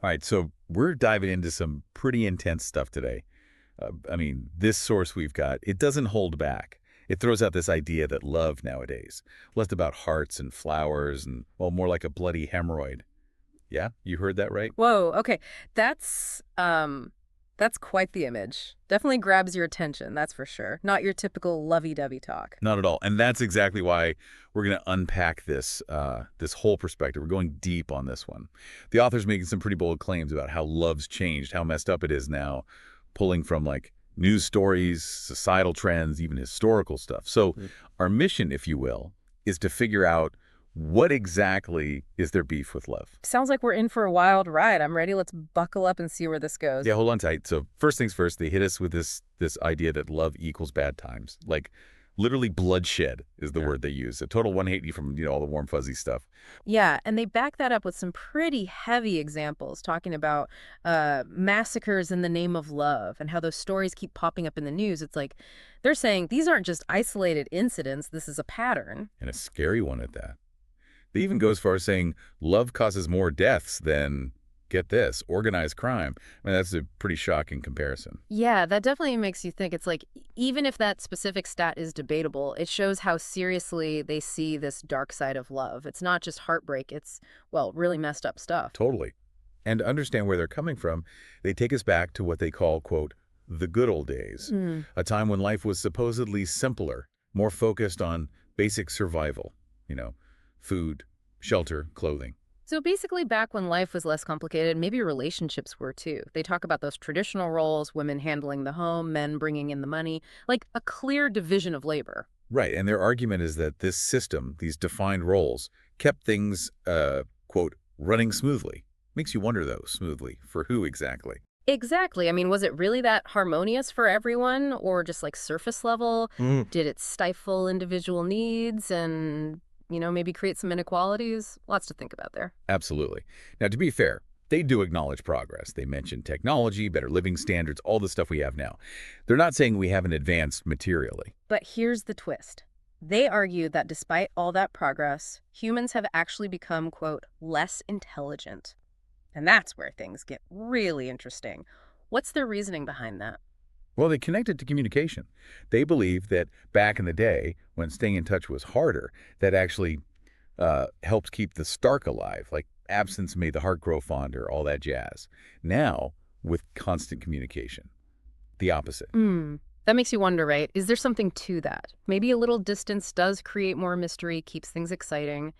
All right, so we're diving into some pretty intense stuff today. I mean, this source we've got, it doesn't hold back. It throws out this idea that love nowadays, less about hearts and flowers and, well, more like a bloody hemorrhoid. Yeah, you heard that right? Whoa, okay. That's quite the image. Definitely grabs your attention, that's for sure. Not your typical lovey-dovey talk. Not at all. And that's exactly why we're going to unpack this whole perspective. We're going deep on this one. The author's making some pretty bold claims about how love's changed, how messed up it is now, pulling from like news stories, societal trends, even historical stuff. So Mm. our mission, if you will, is to figure out what exactly is their beef with love. Sounds like we're in for a wild ride. I'm ready. Let's buckle up and see where this goes. Yeah, hold on tight. So first things first, they hit us with this idea that love equals bad times. Like literally bloodshed is the Yeah. word they use. A total 180 from, all the warm fuzzy stuff. Yeah, and they back that up with some pretty heavy examples, talking about massacres in the name of love and how those stories keep popping up in the news. It's like they're saying these aren't just isolated incidents. This is a pattern. And a scary one at that. They even go as far as saying love causes more deaths than, get this, organized crime. I mean, that's a pretty shocking comparison. Yeah, that definitely makes you think. It's like, even if that specific stat is debatable, it shows how seriously they see this dark side of love. It's not just heartbreak, it's, well, really messed up stuff. Totally. And to understand where they're coming from, they take us back to what they call, quote, the good old days, Mm. a time when life was supposedly simpler, more focused on basic survival, food, shelter, clothing. So basically, back when life was less complicated, maybe relationships were too. They talk about those traditional roles, women handling the home, men bringing in the money, like a clear division of labor. Right, and their argument is that this system, these defined roles, kept things, quote, running smoothly. Makes you wonder, though, smoothly, for who exactly? Exactly. I mean, was it really that harmonious for everyone or just like surface level? Did it stifle individual needs and, maybe create some inequalities? Lots to think about there. Absolutely. Now, to be fair, they do acknowledge progress. They mention technology, better living standards, all the stuff we have now. They're not saying we haven't advanced materially. But here's the twist. They argue that despite all that progress, humans have actually become, quote, less intelligent. And that's where things get really interesting. What's their reasoning behind that? Well, they connect it to communication. They believe that back in the day, when staying in touch was harder, that actually helped keep the spark alive, like absence made the heart grow fonder, all that jazz. Now, with constant communication, the opposite. That makes you wonder, right? Is there something to that? Maybe a little distance does create more mystery, keeps things exciting.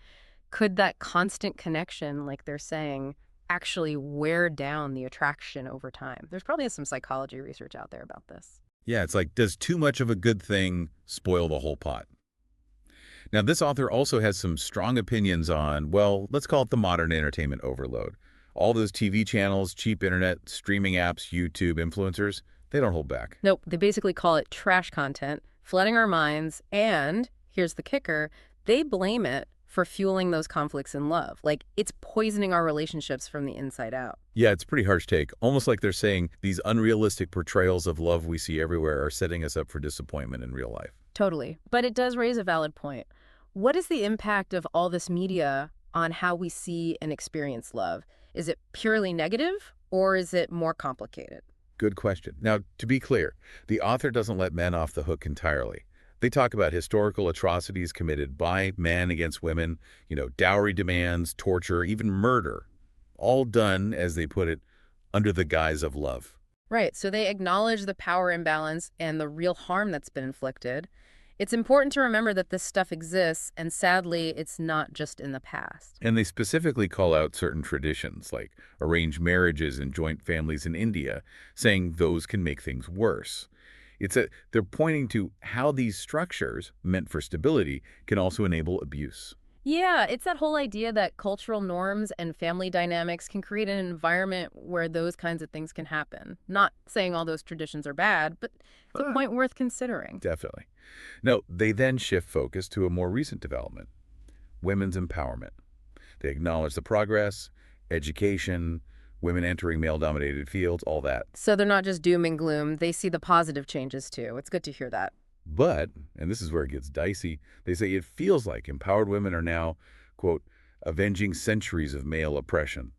Could that constant connection, like they're saying, actually wear down the attraction over time? There's probably some psychology research out there about this. Yeah, it's like, does too much of a good thing spoil the whole pot? Now, this author also has some strong opinions on, well, let's call it the modern entertainment overload. All those TV channels, cheap internet, streaming apps, YouTube, influencers, they don't hold back. Nope, they basically call it trash content, flooding our minds, and here's the kicker, they blame it for fueling those conflicts in love. Like, it's poisoning our relationships from the inside out. Yeah, it's a pretty harsh take. Almost like they're saying these unrealistic portrayals of love we see everywhere are setting us up for disappointment in real life. Totally. But it does raise a valid point. What is the impact of all this media on how we see and experience love? Is it purely negative or is it more complicated? Good question. Now, to be clear, the author doesn't let men off the hook entirely. They talk about historical atrocities committed by men against women, dowry demands, torture, even murder, all done, as they put it, under the guise of love. Right. So they acknowledge the power imbalance and the real harm that's been inflicted. It's important to remember that this stuff exists, and sadly, it's not just in the past. And they specifically call out certain traditions, like arranged marriages and joint families in India, saying those can make things worse. They're pointing to how these structures, meant for stability, can also enable abuse. Yeah, it's that whole idea that cultural norms and family dynamics can create an environment where those kinds of things can happen. Not saying all those traditions are bad, but it's a point worth considering. Definitely. No, they then shift focus to a more recent development, women's empowerment. They acknowledge the progress, education, women entering male-dominated fields, all that. So they're not just doom and gloom, they see the positive changes too. It's good to hear that. But, and this is where it gets dicey, they say it feels like empowered women are now, quote, avenging centuries of male oppression.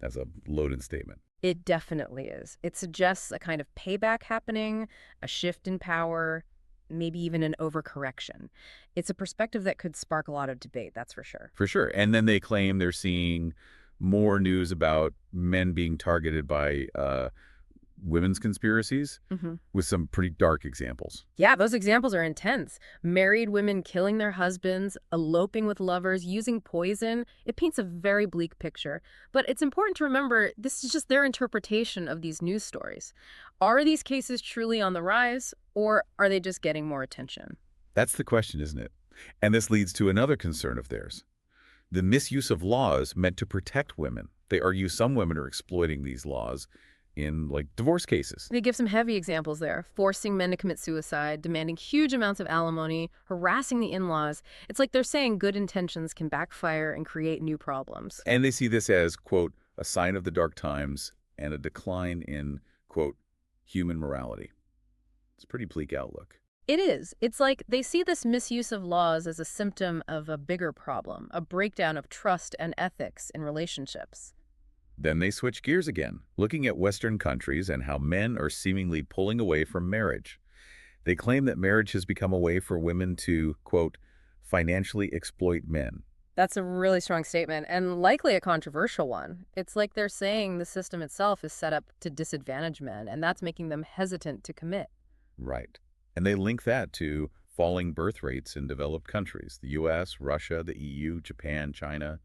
That's a loaded statement. It definitely is. It suggests a kind of payback happening, a shift in power, maybe even an overcorrection. It's a perspective that could spark a lot of debate, that's for sure. For sure. And then they claim they're seeing more news about men being targeted by women's conspiracies hmm with some pretty dark examples. Yeah, those examples are intense. Married women killing their husbands, eloping with lovers, using poison. It paints a very bleak picture. But it's important to remember this is just their interpretation of these news stories. Are these cases truly on the rise, or are they just getting more attention? That's the question, isn't it? And this leads to another concern of theirs. The misuse of laws meant to protect women. They argue some women are exploiting these laws in, like, divorce cases. They give some heavy examples there, forcing men to commit suicide, demanding huge amounts of alimony, harassing the in-laws. It's like they're saying good intentions can backfire and create new problems. And they see this as, quote, a sign of the dark times and a decline in, quote, human morality. It's a pretty bleak outlook. It is. It's like they see this misuse of laws as a symptom of a bigger problem, a breakdown of trust and ethics in relationships. Then they switch gears again, looking at Western countries and how men are seemingly pulling away from marriage. They claim that marriage has become a way for women to, quote, financially exploit men. That's a really strong statement and likely a controversial one. It's like they're saying the system itself is set up to disadvantage men, and that's making them hesitant to commit. Right. And they link that to falling birth rates in developed countries, the US, Russia, the EU, Japan, China.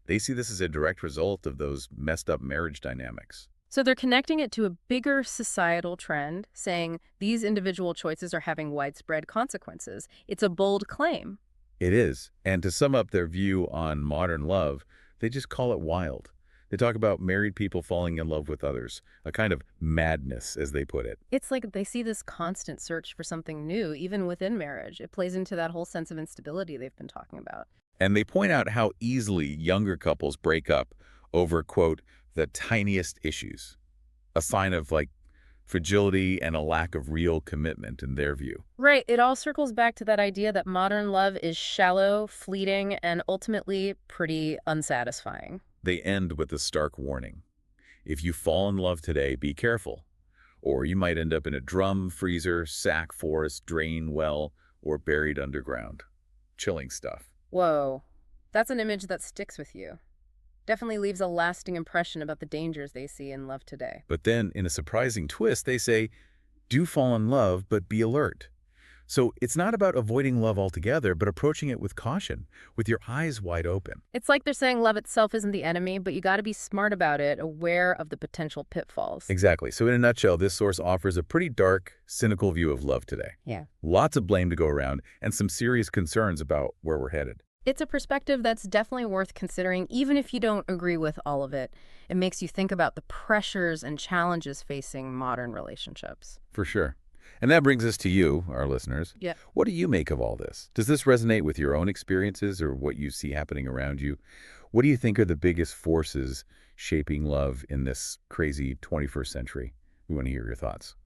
They see this as a direct result of those messed up marriage dynamics. So they're connecting it to a bigger societal trend, saying these individual choices are having widespread consequences. It's a bold claim. It is. And to sum up their view on modern love, they just call it wild. They talk about married people falling in love with others, a kind of madness, as they put it. It's like they see this constant search for something new, even within marriage. It plays into that whole sense of instability they've been talking about. And they point out how easily younger couples break up over, quote, the tiniest issues, a sign of, like, fragility and a lack of real commitment in their view. Right. It all circles back to that idea that modern love is shallow, fleeting, and ultimately pretty unsatisfying. They end with a stark warning. If you fall in love today, be careful, or you might end up in a drum, freezer, sack forest, drain well, or buried underground. Chilling stuff. Whoa. That's an image that sticks with you. Definitely leaves a lasting impression about the dangers they see in love today. But then, in a surprising twist, they say, do fall in love, but be alert. So it's not about avoiding love altogether, but approaching it with caution, with your eyes wide open. It's like they're saying love itself isn't the enemy, but you got to be smart about it, aware of the potential pitfalls. Exactly. So in a nutshell, this source offers a pretty dark, cynical view of love today. Yeah. Lots of blame to go around and some serious concerns about where we're headed. It's a perspective that's definitely worth considering, even if you don't agree with all of it. It makes you think about the pressures and challenges facing modern relationships. For sure. And that brings us to you, our listeners. Yeah. What do you make of all this? Does this resonate with your own experiences or what you see happening around you? What do you think are the biggest forces shaping love in this crazy 21st century? We want to hear your thoughts.